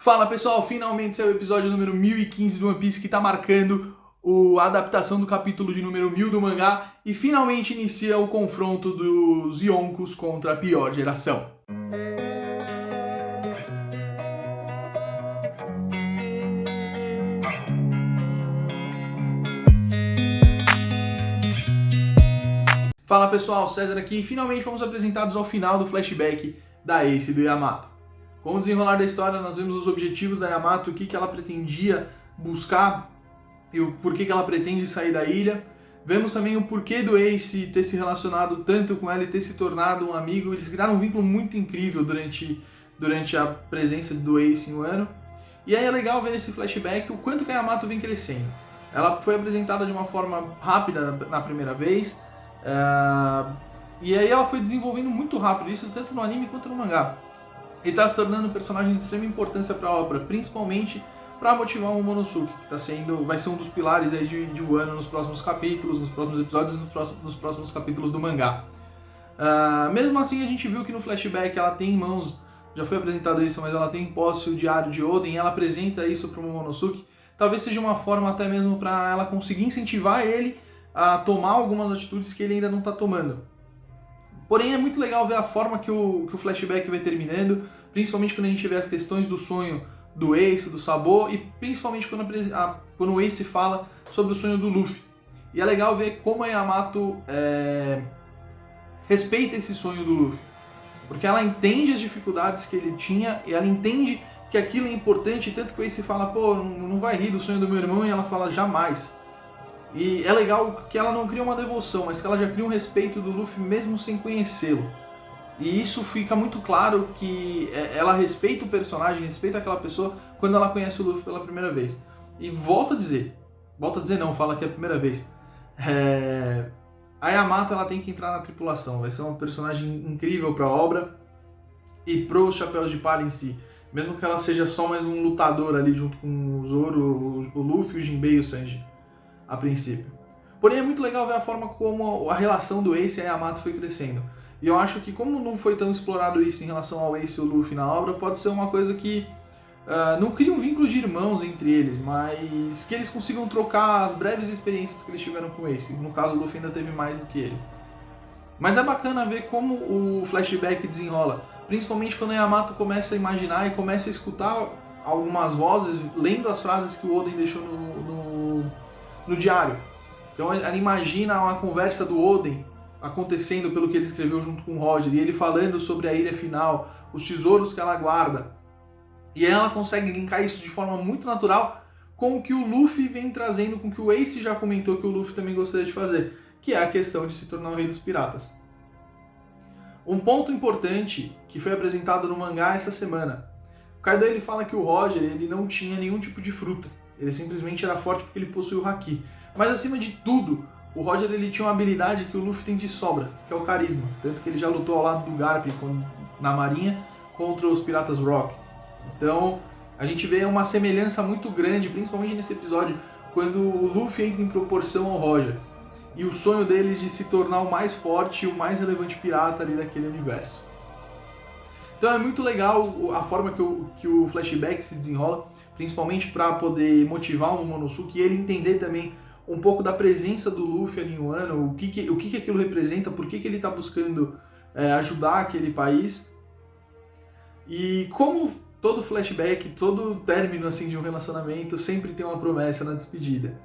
Fala pessoal, finalmente saiu o episódio número 1015 do One Piece que está marcando a adaptação do capítulo de número 1000 do mangá e finalmente inicia o confronto dos Yonkos contra a pior geração. Fala pessoal, César aqui e finalmente fomos apresentados ao final do flashback da Ace e do Yamato. Com o desenrolar da história, nós vemos os objetivos da Yamato, o que ela pretendia buscar e o porquê que ela pretende sair da ilha. Vemos também o porquê do Ace ter se relacionado tanto com ela e ter se tornado um amigo. Eles criaram um vínculo muito incrível durante a presença do Ace em Wano. E aí é legal ver nesse flashback o quanto que a Yamato vem crescendo. Ela foi apresentada de uma forma rápida na primeira vez, e aí ela foi desenvolvendo muito rápido, isso tanto no anime quanto no mangá. E está se tornando um personagem de extrema importância para a obra, principalmente para motivar o Momonosuke, que vai ser um dos pilares aí de Wano nos próximos capítulos, nos próximos episódios, nos próximos capítulos do mangá. Mesmo assim, a gente viu que no flashback ela tem em mãos, já foi apresentado isso, mas ela tem em posse o diário de Oden, e ela apresenta isso para o Momonosuke. Talvez seja uma forma até mesmo para ela conseguir incentivar ele a tomar algumas atitudes que ele ainda não está tomando. Porém, é muito legal ver a forma que o flashback vai terminando, principalmente quando a gente vê as questões do sonho do Ace, do Sabo, e principalmente quando o Ace fala sobre o sonho do Luffy. E é legal ver como a Yamato respeita esse sonho do Luffy, porque ela entende as dificuldades que ele tinha, e ela entende que aquilo é importante, tanto que o Ace fala, pô, não vai rir do sonho do meu irmão, e ela fala, jamais. E é legal que ela não cria uma devoção, mas que ela já cria um respeito do Luffy mesmo sem conhecê-lo. E isso fica muito claro que ela respeita o personagem, respeita aquela pessoa quando ela conhece o Luffy pela primeira vez. E volta a dizer não, fala que é a primeira vez. A Yamato ela tem que entrar na tripulação, vai ser uma personagem incrível para a obra e para os Chapéus de Palha em si. Mesmo que ela seja só mais um lutador ali junto com o Zoro, o Luffy, o Jinbei e o Sanji. A princípio. Porém é muito legal ver a forma como a relação do Ace e a Yamato foi crescendo. E eu acho que como não foi tão explorado isso em relação ao Ace e o Luffy na obra, pode ser uma coisa que não cria um vínculo de irmãos entre eles, mas que eles consigam trocar as breves experiências que eles tiveram com o Ace. No caso, o Luffy ainda teve mais do que ele. Mas é bacana ver como o flashback desenrola, principalmente quando a Yamato começa a imaginar e começa a escutar algumas vozes, lendo as frases que o Oden deixou no diário. Então ela imagina uma conversa do Oden acontecendo pelo que ele escreveu junto com o Roger, e ele falando sobre a ilha final, os tesouros que ela guarda. E aí ela consegue linkar isso de forma muito natural com o que o Luffy vem trazendo, com o que o Ace já comentou que o Luffy também gostaria de fazer, que é a questão de se tornar o rei dos piratas. Um ponto importante que foi apresentado no mangá essa semana. O Kaido ele fala que o Roger ele não tinha nenhum tipo de fruta. Ele simplesmente era forte porque ele possui o Haki. Mas acima de tudo, o Roger ele tinha uma habilidade que o Luffy tem de sobra, que é o carisma. Tanto que ele já lutou ao lado do Garp na marinha contra os Piratas Rock. Então a gente vê uma semelhança muito grande, principalmente nesse episódio, quando o Luffy entra em proporção ao Roger. E o sonho deles de se tornar o mais forte e o mais relevante pirata ali daquele universo. Então é muito legal a forma que o flashback se desenrola, principalmente para poder motivar o Momonosuke e ele entender também um pouco da presença do Luffy ali em Wano, o que aquilo representa, por que ele está buscando ajudar aquele país. E como todo flashback, todo término assim, de um relacionamento sempre tem uma promessa na despedida.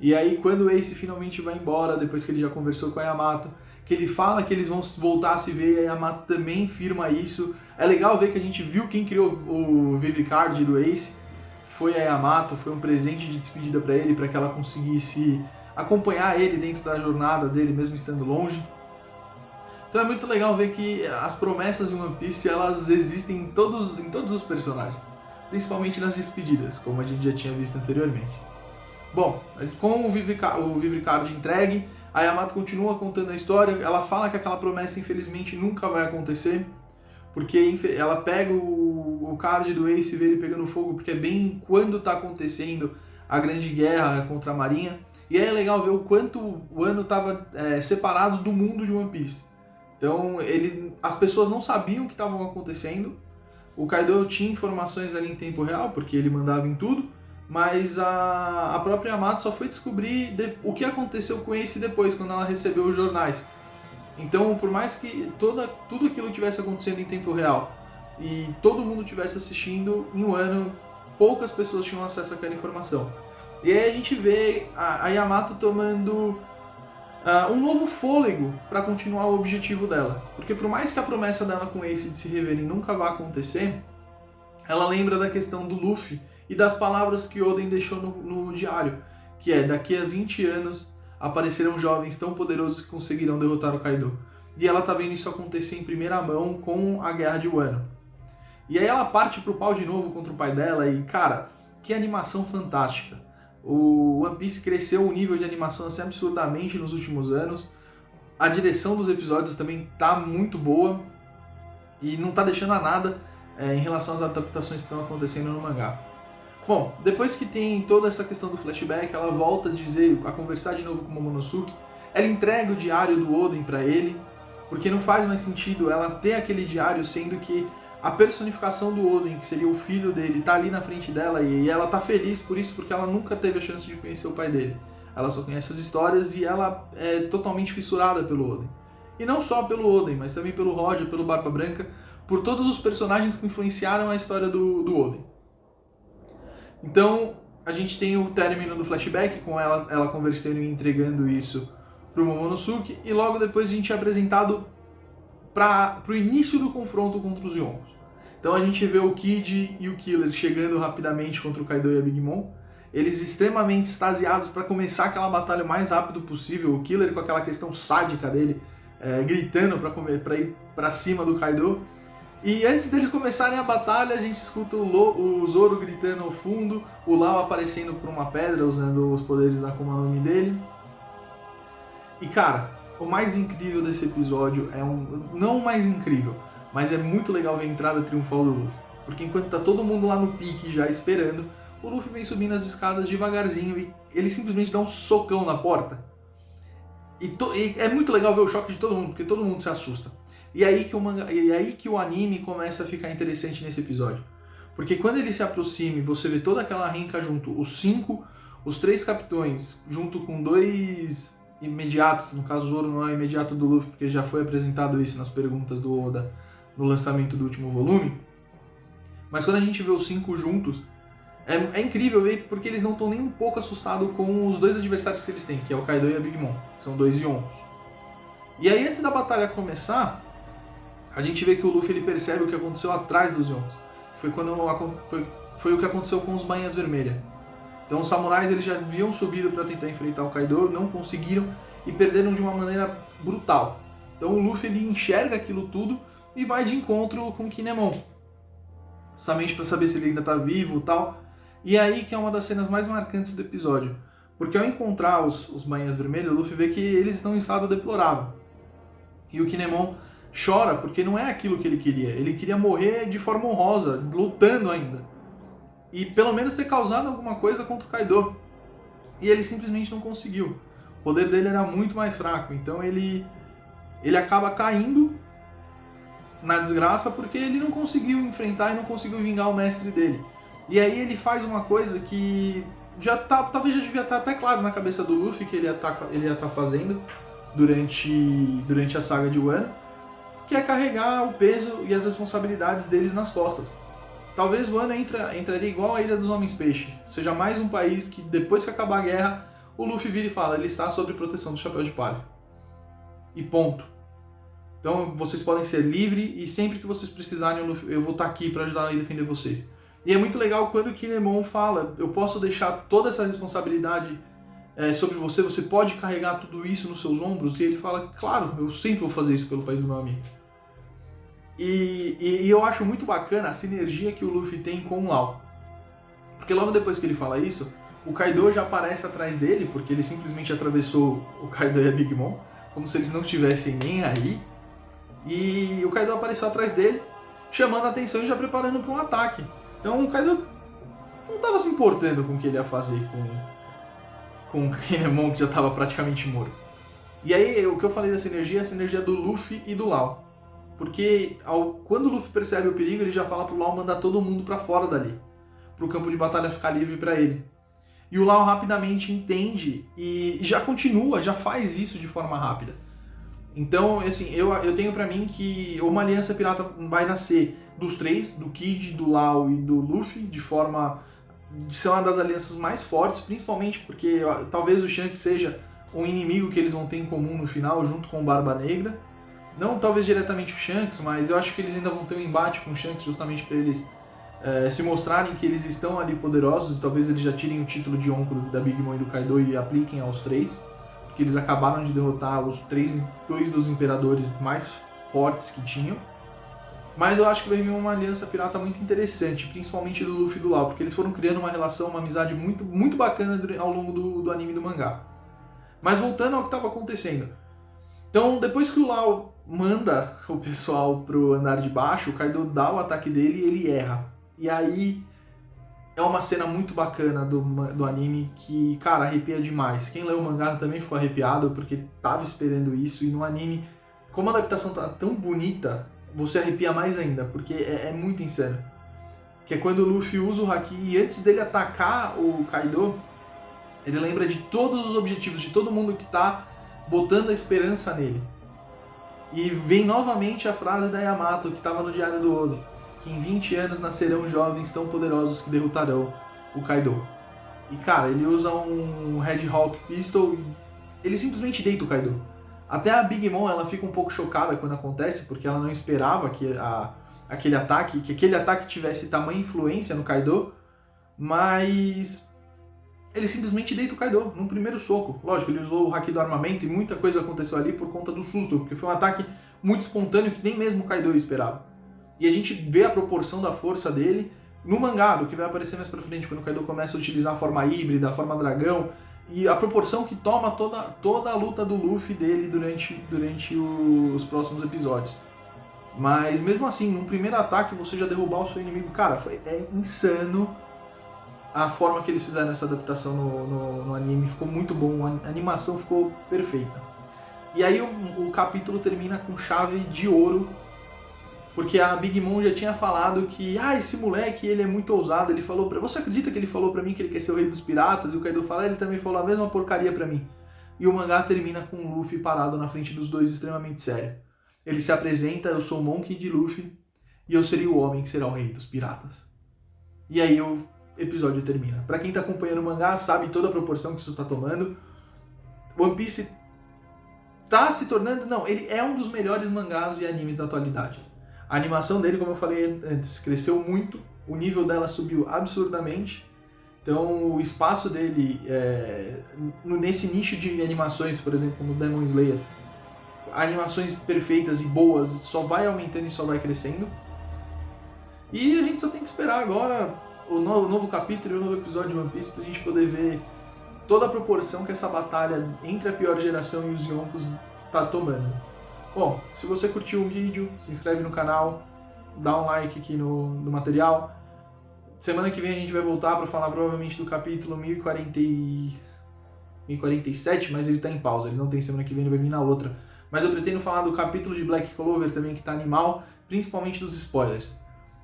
E aí quando o Ace finalmente vai embora, depois que ele já conversou com a Yamato, que ele fala que eles vão voltar a se ver, e a Yamato também firma isso. É legal ver que a gente viu quem criou o Vivicard do Ace, que foi a Yamato, foi um presente de despedida para ele, para que ela conseguisse acompanhar ele dentro da jornada dele, mesmo estando longe. Então é muito legal ver que as promessas de One Piece, elas existem em todos os personagens, principalmente nas despedidas, como a gente já tinha visto anteriormente. Bom, com o Vivicard entregue, a Yamato continua contando a história. Ela fala que aquela promessa infelizmente nunca vai acontecer, porque ela pega o card do Ace e vê ele pegando fogo, porque é bem quando está acontecendo a grande guerra contra a marinha. E aí é legal ver o quanto o Wano estava separado do mundo de One Piece. Então as pessoas não sabiam o que estavam acontecendo, o Kaido tinha informações ali em tempo real, porque ele mandava em tudo, mas a própria Yamato só foi descobrir o que aconteceu com Ace depois, quando ela recebeu os jornais. Então, por mais que tudo aquilo tivesse acontecendo em tempo real e todo mundo estivesse assistindo, em um ano, poucas pessoas tinham acesso àquela informação. E aí a gente vê a Yamato tomando um novo fôlego para continuar o objetivo dela. Porque por mais que a promessa dela com Ace de se reverem nunca vá acontecer, ela lembra da questão do Luffy e das palavras que Oden deixou no diário, que é: daqui a 20 anos aparecerão jovens tão poderosos que conseguirão derrotar o Kaido. E ela tá vendo isso acontecer em primeira mão com a Guerra de Wano. E aí ela parte pro pau de novo contra o pai dela e, cara, que animação fantástica. O One Piece cresceu o nível de animação assim absurdamente nos últimos anos. A direção dos episódios também tá muito boa e não tá deixando a nada em relação às adaptações que estão acontecendo no mangá. Bom, depois que tem toda essa questão do flashback, ela volta a conversar de novo com o Momonosuke. Ela entrega o diário do Oden para ele, porque não faz mais sentido ela ter aquele diário, sendo que a personificação do Oden, que seria o filho dele, tá ali na frente dela e ela tá feliz por isso, porque ela nunca teve a chance de conhecer o pai dele. Ela só conhece as histórias e ela é totalmente fissurada pelo Oden. E não só pelo Oden, mas também pelo Roger, pelo Barba Branca, por todos os personagens que influenciaram a história do Oden. Então, a gente tem o término do flashback, com ela conversando e entregando isso pro Momonosuke, e logo depois a gente é apresentado pro início do confronto contra os Yonkos. Então a gente vê o Kid e o Killer chegando rapidamente contra o Kaido e a Big Mom, eles extremamente extasiados para começar aquela batalha o mais rápido possível, o Killer com aquela questão sádica dele, gritando para ir para cima do Kaido. E antes deles começarem a batalha, a gente escuta o Zoro gritando ao fundo, o Lau aparecendo por uma pedra, usando os poderes da Akuma no Mi dele. E cara, o mais incrível desse episódio não o mais incrível, mas é muito legal ver a entrada triunfal do Luffy. Porque enquanto tá todo mundo lá no pique já esperando, o Luffy vem subindo as escadas devagarzinho e ele simplesmente dá um socão na porta. E é muito legal ver o choque de todo mundo, porque todo mundo se assusta. E aí que o anime começa a ficar interessante nesse episódio. Porque quando ele se aproxima e você vê toda aquela renca junto, os 3 capitões, junto com 2 imediatos, no caso o Zoro não é imediato do Luffy, porque já foi apresentado isso nas perguntas do Oda no lançamento do último volume. Mas quando a gente vê os 5 juntos, é incrível ver porque eles não estão nem um pouco assustados com os 2 adversários que eles têm, que é o Kaido e a Big Mom, que são 2 Yonkos. E aí antes da batalha começar, a gente vê que o Luffy ele percebe o que aconteceu atrás dos Yonkos. Foi o que aconteceu com os Bainhas Vermelhas. Então os samurais eles já haviam subido para tentar enfrentar o Kaido, não conseguiram e perderam de uma maneira brutal. Então o Luffy ele enxerga aquilo tudo e vai de encontro com o Kinemon, justamente para saber se ele ainda está vivo e tal. E aí que é uma das cenas mais marcantes do episódio, porque ao encontrar os Bainhas Vermelhas, o Luffy vê que eles estão em estado deplorável. E o Kinemon chora porque não é aquilo que ele queria morrer de forma honrosa, lutando ainda. E pelo menos ter causado alguma coisa contra o Kaido. E ele simplesmente não conseguiu. O poder dele era muito mais fraco, então ele acaba caindo na desgraça porque ele não conseguiu enfrentar e não conseguiu vingar o mestre dele. E aí ele faz uma coisa que talvez já devia estar até claro na cabeça do Luffy que ele ia estar fazendo durante a saga de Wano, que é carregar o peso e as responsabilidades deles nas costas. Talvez Wano entraria igual a Ilha dos Homens Peixe, seja mais um país que depois que acabar a guerra, o Luffy vira e fala, ele está sob proteção do Chapéu de Palha. E ponto. Então vocês podem ser livres e sempre que vocês precisarem eu vou estar aqui para ajudar e defender vocês. E é muito legal quando o Kinemon fala, eu posso deixar toda essa responsabilidade sobre você, você pode carregar tudo isso nos seus ombros? E ele fala, claro, eu sempre vou fazer isso pelo país do meu amigo. E eu acho muito bacana a sinergia que o Luffy tem com o Lau. Porque logo depois que ele fala isso, o Kaido já aparece atrás dele, porque ele simplesmente atravessou o Kaido e a Big Mom, como se eles não estivessem nem aí. E o Kaido apareceu atrás dele, chamando a atenção e já preparando para um ataque. Então o Kaido não estava se importando com o que ele ia fazer com o Kinemon, que já estava praticamente morto. E aí, o que eu falei dessa energia é a sinergia do Luffy e do Lau. porque quando o Luffy percebe o perigo, ele já fala pro Lau mandar todo mundo pra fora dali, pro campo de batalha ficar livre pra ele. E o Lau rapidamente entende e já continua, já faz isso de forma rápida. Então, assim, eu tenho pra mim que uma aliança pirata vai nascer dos três, do Kid, do Lau e do Luffy, de forma de ser uma das alianças mais fortes, principalmente porque talvez o Shanks seja um inimigo que eles vão ter em comum no final, junto com o Barba Negra. Não talvez diretamente o Shanks, mas eu acho que eles ainda vão ter um embate com o Shanks justamente para eles se mostrarem que eles estão ali poderosos, e talvez eles já tirem o título de Yonko da Big Mom e do Kaido e apliquem aos três, porque eles acabaram de derrotar dois dos imperadores mais fortes que tinham. Mas eu acho que vai vir uma aliança pirata muito interessante, principalmente do Luffy e do Lau, porque eles foram criando uma relação, uma amizade muito, muito bacana ao longo do anime e do mangá. Mas voltando ao que estava acontecendo. Então, depois que o Lau manda o pessoal pro andar de baixo, o Kaido dá o ataque dele e ele erra. E aí é uma cena muito bacana do anime que, cara, arrepia demais. Quem leu o mangá também ficou arrepiado porque tava esperando isso. E no anime, como a adaptação tá tão bonita, você arrepia mais ainda, porque é muito insano. Que é quando o Luffy usa o Haki e antes dele atacar o Kaido, ele lembra de todos os objetivos, de todo mundo que tá botando a esperança nele. E vem novamente a frase da Yamato, que estava no Diário do Oden, que em 20 anos nascerão jovens tão poderosos que derrotarão o Kaido. E cara, ele usa um Red Hawk Pistol e ele simplesmente deita o Kaido. Até a Big Mom ela fica um pouco chocada quando acontece, porque ela não esperava que aquele ataque tivesse tamanha influência no Kaido, mas ele simplesmente deita o Kaido num primeiro soco. Lógico, ele usou o Haki do armamento e muita coisa aconteceu ali por conta do susto, porque foi um ataque muito espontâneo que nem mesmo o Kaido esperava. E a gente vê a proporção da força dele no mangá, do que vai aparecer mais pra frente, quando o Kaido começa a utilizar a forma híbrida, a forma dragão, e a proporção que toma toda a luta do Luffy dele durante os próximos episódios. Mas mesmo assim, num primeiro ataque você já derrubar o seu inimigo, cara, é insano a forma que eles fizeram essa adaptação no anime. Ficou muito bom, a animação ficou perfeita. E aí o capítulo termina com chave de ouro, porque a Big Mom já tinha falado que esse moleque ele é muito ousado, ele falou você acredita que ele falou pra mim que ele quer ser o rei dos piratas? E o Kaido fala, ele também falou a mesma porcaria pra mim. E o mangá termina com o Luffy parado na frente dos dois, extremamente sério. Ele se apresenta, eu sou o Monkey D. Luffy, e eu serei o homem que será o rei dos piratas. E aí o episódio termina. Pra quem tá acompanhando o mangá, sabe toda a proporção que isso tá tomando. One Piece tá se tornando, ele é um dos melhores mangás e animes da atualidade. A animação dele, como eu falei antes, cresceu muito, o nível dela subiu absurdamente, então o espaço dele nesse nicho de animações, por exemplo, como Demon Slayer, animações perfeitas e boas, só vai aumentando e só vai crescendo. E a gente só tem que esperar agora o novo capítulo e o novo episódio de One Piece pra gente poder ver toda a proporção que essa batalha entre a pior geração e os Yonkos tá tomando. Bom, se você curtiu o vídeo, se inscreve no canal, dá um like aqui no material. Semana que vem a gente vai voltar para falar provavelmente do capítulo 1047, mas ele tá em pausa, ele não tem semana que vem, ele vai vir na outra. Mas eu pretendo falar do capítulo de Black Clover também, que tá animal, principalmente dos spoilers.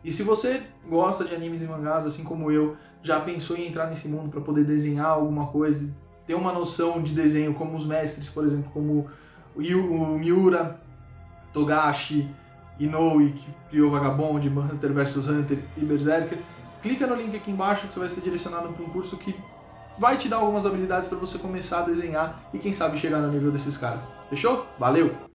E se você gosta de animes e mangás, assim como eu, já pensou em entrar nesse mundo para poder desenhar alguma coisa, ter uma noção de desenho como os mestres, por exemplo, como o Miura, Togashi, Inoue, que criou Vagabond, Hunter vs Hunter e Berserker, clica no link aqui embaixo que você vai ser direcionado para um curso que vai te dar algumas habilidades para você começar a desenhar e quem sabe chegar no nível desses caras. Fechou? Valeu!